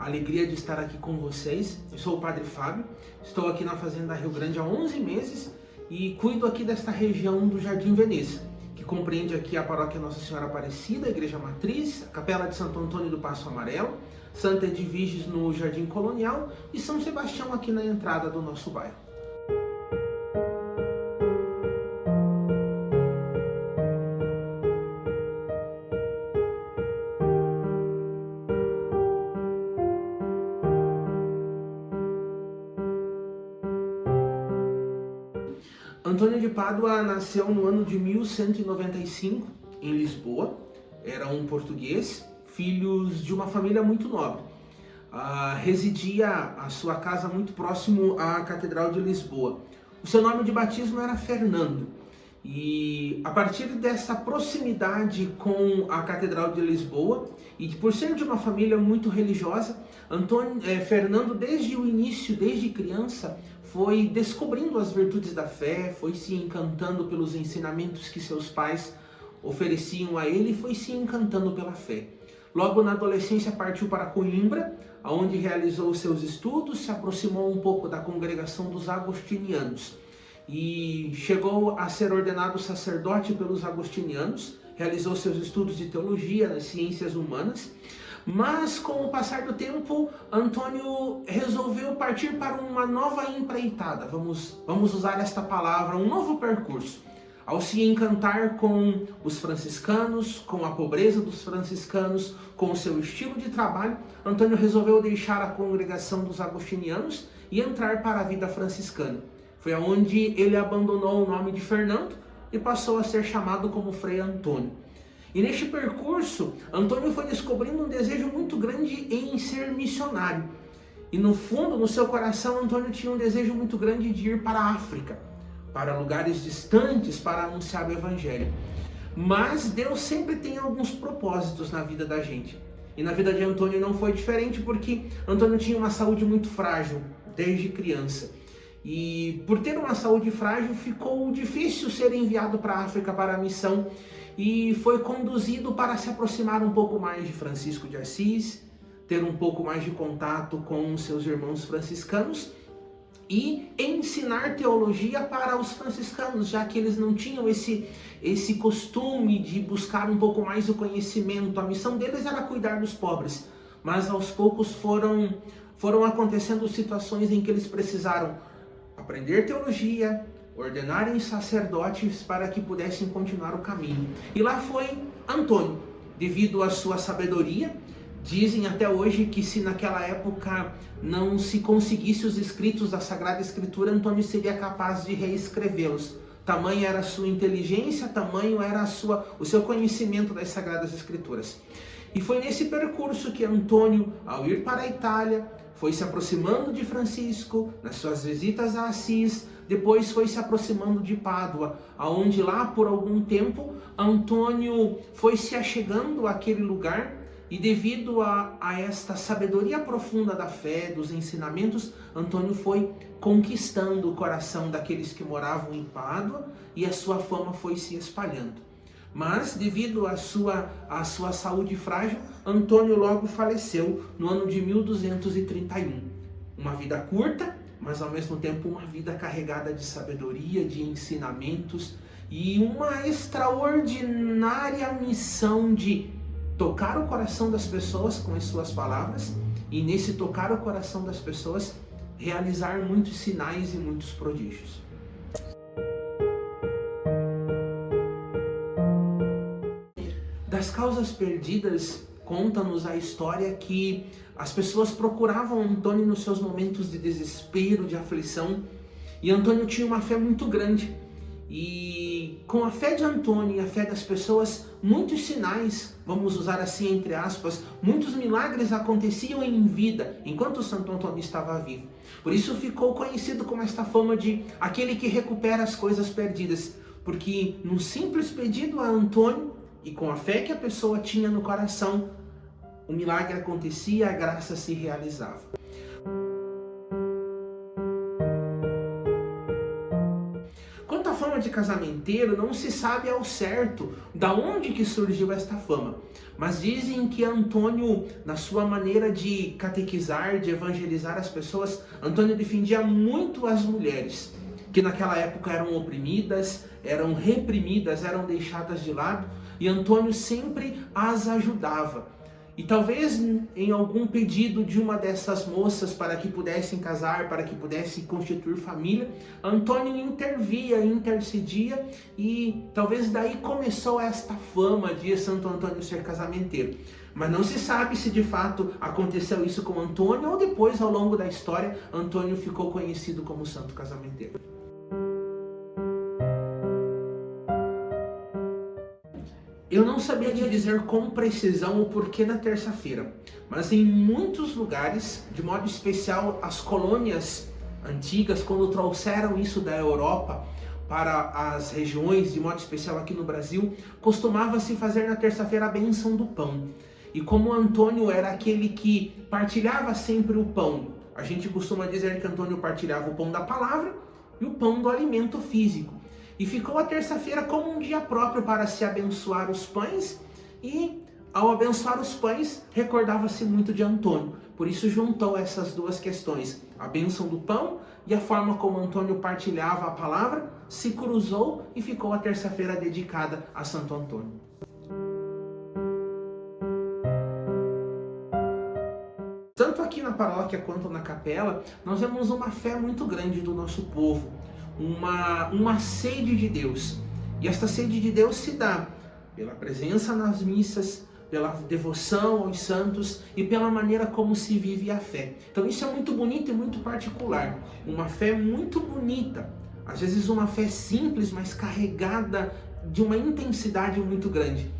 alegria de estar aqui com vocês. Eu sou o Padre Fábio, estou aqui na Fazenda Rio Grande há 11 meses e cuido aqui desta região do Jardim Veneza, que compreende aqui a Paróquia Nossa Senhora Aparecida, a Igreja Matriz, a Capela de Santo Antônio do Passo Amarelo, Santa Edviges no Jardim Colonial e São Sebastião aqui na entrada do nosso bairro. Antônio de Pádua nasceu no ano de 1195 em Lisboa. Era um português, filhos de uma família muito nobre. Residia a sua casa muito próximo à Catedral de Lisboa. O seu nome de batismo era Fernando. E a partir dessa proximidade com a Catedral de Lisboa, e por ser de uma família muito religiosa, Fernando desde o início, desde criança, foi descobrindo as virtudes da fé, foi se encantando pelos ensinamentos que seus pais ofereciam a ele e foi se encantando pela fé. Logo na adolescência partiu para Coimbra, onde realizou seus estudos, se aproximou um pouco da congregação dos agostinianos e chegou a ser ordenado sacerdote pelos agostinianos, realizou seus estudos de teologia, nas ciências humanas. Mas com o passar do tempo, Antônio resolveu partir para uma nova empreitada, vamos usar esta palavra, um novo percurso. Ao se encantar com os franciscanos, com a pobreza dos franciscanos, com o seu estilo de trabalho, Antônio resolveu deixar a congregação dos agostinianos e entrar para a vida franciscana. Foi onde ele abandonou o nome de Fernando e passou a ser chamado como Frei Antônio. E neste percurso, Antônio foi descobrindo um desejo muito grande em ser missionário. E no fundo, no seu coração, Antônio tinha um desejo muito grande de ir para a África, para lugares distantes, para anunciar o Evangelho. Mas Deus sempre tem alguns propósitos na vida da gente. E na vida de Antônio não foi diferente, porque Antônio tinha uma saúde muito frágil desde criança. E por ter uma saúde frágil, ficou difícil ser enviado para a África para a missão. E foi conduzido para se aproximar um pouco mais de Francisco de Assis, ter um pouco mais de contato com seus irmãos franciscanos e ensinar teologia para os franciscanos, já que eles não tinham esse costume de buscar um pouco mais o conhecimento. A missão deles era cuidar dos pobres, mas aos poucos foram acontecendo situações em que eles precisaram aprender teologia, ordenarem sacerdotes para que pudessem continuar o caminho. E lá foi Antônio, devido à sua sabedoria. Dizem até hoje que se naquela época não se conseguisse os escritos da Sagrada Escritura, Antônio seria capaz de reescrevê-los. Tamanha era a sua inteligência, tamanho era o seu conhecimento das Sagradas Escrituras. E foi nesse percurso que Antônio, ao ir para a Itália, foi se aproximando de Francisco, nas suas visitas a Assis, depois foi se aproximando de Pádua, aonde lá por algum tempo Antônio foi se achegando àquele lugar e devido a esta sabedoria profunda da fé, dos ensinamentos, Antônio foi conquistando o coração daqueles que moravam em Pádua e a sua fama foi se espalhando. Mas, devido à sua saúde frágil, Antônio logo faleceu no ano de 1231. Uma vida curta, mas ao mesmo tempo uma vida carregada de sabedoria, de ensinamentos e uma extraordinária missão de tocar o coração das pessoas com as suas palavras e nesse tocar o coração das pessoas realizar muitos sinais e muitos prodígios. Das causas perdidas, conta-nos a história que as pessoas procuravam Antônio nos seus momentos de desespero, de aflição, e Antônio tinha uma fé muito grande. E com a fé de Antônio e a fé das pessoas, muitos sinais, vamos usar assim entre aspas, muitos milagres aconteciam em vida, enquanto Santo Antônio estava vivo. Por isso ficou conhecido como esta fama de aquele que recupera as coisas perdidas, porque num simples pedido a Antônio, e com a fé que a pessoa tinha no coração, o milagre acontecia, a graça se realizava. Quanto à fama fama de casamenteiro, não se sabe ao certo da onde que surgiu esta fama. Mas dizem que Antônio, na sua maneira de catequizar, de evangelizar as pessoas, Antônio defendia muito as mulheres, que naquela época eram oprimidas, eram reprimidas, eram deixadas de lado, e Antônio sempre as ajudava. E talvez em algum pedido de uma dessas moças para que pudessem casar, para que pudessem constituir família, Antônio intervia, intercedia, e talvez daí começou esta fama de Santo Antônio ser casamenteiro. Mas não se sabe se de fato aconteceu isso com Antônio ou depois, ao longo da história, Antônio ficou conhecido como santo casamenteiro. Eu não sabia te dizer com precisão o porquê da terça-feira, mas em muitos lugares, de modo especial as colônias antigas, quando trouxeram isso da Europa para as regiões, de modo especial aqui no Brasil, costumava-se fazer na terça-feira a bênção do pão. E como Antônio era aquele que partilhava sempre o pão, a gente costuma dizer que Antônio partilhava o pão da palavra e o pão do alimento físico. E ficou a terça-feira como um dia próprio para se abençoar os pães, e ao abençoar os pães, recordava-se muito de Antônio. Por isso juntou essas duas questões, a bênção do pão e a forma como Antônio partilhava a palavra, se cruzou e ficou a terça-feira dedicada a Santo Antônio. Tanto aqui na paróquia quanto na capela, nós vemos uma fé muito grande do nosso povo, uma sede de Deus. E esta sede de Deus se dá pela presença nas missas, pela devoção aos santos e pela maneira como se vive a fé. Então isso é muito bonito e muito particular. Uma fé muito bonita. Às vezes uma fé simples, mas carregada de uma intensidade muito grande.